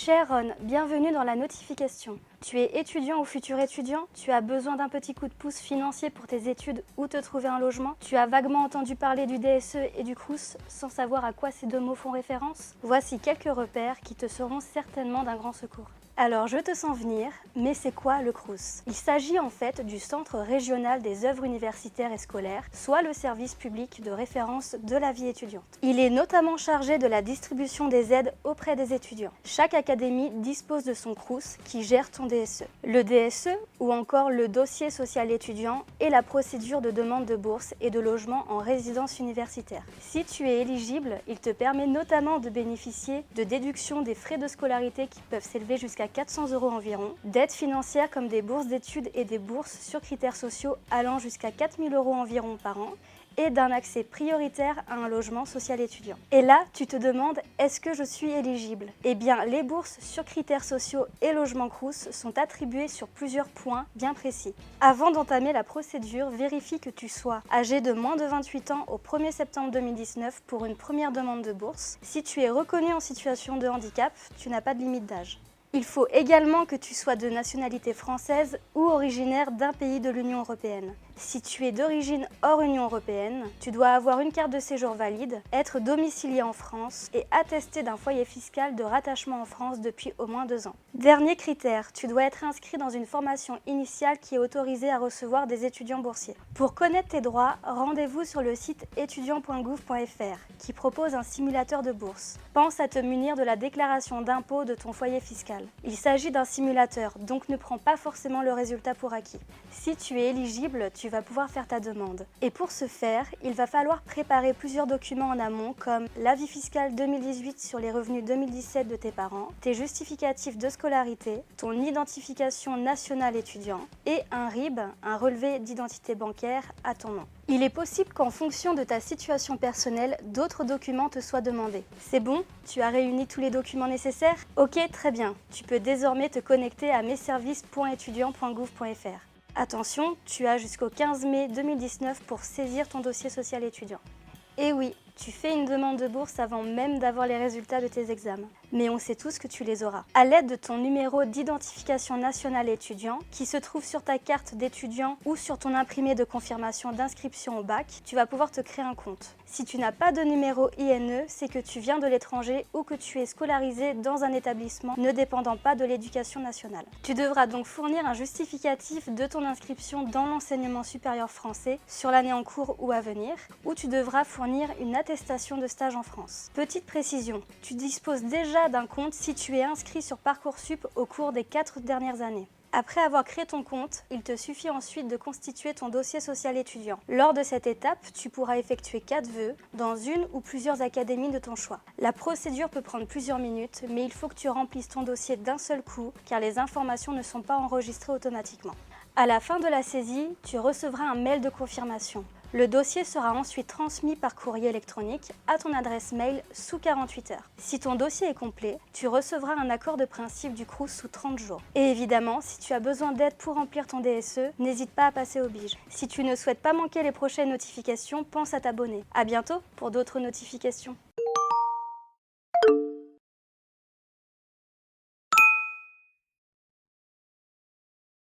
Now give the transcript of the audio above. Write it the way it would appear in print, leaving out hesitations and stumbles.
Cher Ron, bienvenue dans la notification. Tu es étudiant ou futur étudiant? Tu as besoin d'un petit coup de pouce financier pour tes études ou te trouver un logement? Tu as vaguement entendu parler du DSE et du Crous sans savoir à quoi ces deux mots font référence? Voici quelques repères qui te seront certainement d'un grand secours. Alors, je te sens venir, mais c'est quoi le Crous? Il s'agit en fait du Centre régional des œuvres universitaires et scolaires, soit le service public de référence de la vie étudiante. Il est notamment chargé de la distribution des aides auprès des étudiants. Chaque académie dispose de son Crous qui gère ton DSE. Le DSE, ou encore le dossier social étudiant, est la procédure de demande de bourse et de logement en résidence universitaire. Si tu es éligible, il te permet notamment de bénéficier de déductions des frais de scolarité qui peuvent s'élever jusqu'à 400 € environ, d'aides financières comme des bourses d'études et des bourses sur critères sociaux allant jusqu'à 4 000 € environ par an, et d'un accès prioritaire à un logement social étudiant. Et là, tu te demandes, est-ce que je suis éligible? Eh bien, les bourses sur critères sociaux et logement Crous sont attribuées sur plusieurs points bien précis. Avant d'entamer la procédure, vérifie que tu sois âgé de moins de 28 ans au 1er septembre 2019 pour une première demande de bourse. Si tu es reconnu en situation de handicap, tu n'as pas de limite d'âge. Il faut également que tu sois de nationalité française ou originaire d'un pays de l'Union européenne. Si tu es d'origine hors Union européenne, tu dois avoir une carte de séjour valide, être domicilié en France et attester d'un foyer fiscal de rattachement en France depuis au moins 2 ans. Dernier critère, tu dois être inscrit dans une formation initiale qui est autorisée à recevoir des étudiants boursiers. Pour connaître tes droits, rendez-vous sur le site étudiant.gouv.fr qui propose un simulateur de bourse. Pense à te munir de la déclaration d'impôt de ton foyer fiscal. Il s'agit d'un simulateur, donc ne prends pas forcément le résultat pour acquis. Si tu es éligible, tu vas pouvoir faire ta demande. Et pour ce faire, il va falloir préparer plusieurs documents en amont comme l'avis fiscal 2018 sur les revenus 2017 de tes parents, tes justificatifs de scolarité, ton identification nationale étudiant et un RIB, un relevé d'identité bancaire à ton nom. Il est possible qu'en fonction de ta situation personnelle, d'autres documents te soient demandés. C'est bon? Tu as réuni tous les documents nécessaires? Ok, très bien. Tu peux désormais te connecter à messervices.étudiant.gouv.fr. Attention, tu as jusqu'au 15 mai 2019 pour saisir ton dossier social étudiant. Et oui, tu fais une demande de bourse avant même d'avoir les résultats de tes examens. Mais on sait tous que tu les auras. À l'aide de ton numéro d'identification nationale étudiant, qui se trouve sur ta carte d'étudiant ou sur ton imprimé de confirmation d'inscription au bac, tu vas pouvoir te créer un compte. Si tu n'as pas de numéro INE, c'est que tu viens de l'étranger ou que tu es scolarisé dans un établissement ne dépendant pas de l'éducation nationale. Tu devras donc fournir un justificatif de ton inscription dans l'enseignement supérieur français sur l'année en cours ou à venir, ou tu devras fournir une attestation de stage en France. Petite précision, tu disposes déjà d'un compte si tu es inscrit sur Parcoursup au cours des 4 dernières années. Après avoir créé ton compte, il te suffit ensuite de constituer ton dossier social étudiant. Lors de cette étape, tu pourras effectuer 4 vœux dans une ou plusieurs académies de ton choix. La procédure peut prendre plusieurs minutes, mais il faut que tu remplisses ton dossier d'un seul coup car les informations ne sont pas enregistrées automatiquement. À la fin de la saisie, tu recevras un mail de confirmation. Le dossier sera ensuite transmis par courrier électronique à ton adresse mail sous 48 heures. Si ton dossier est complet, tu recevras un accord de principe du Crous sous 30 jours. Et évidemment, si tu as besoin d'aide pour remplir ton DSE, n'hésite pas à passer au BIJ. Si tu ne souhaites pas manquer les prochaines notifications, pense à t'abonner. À bientôt pour d'autres notifications.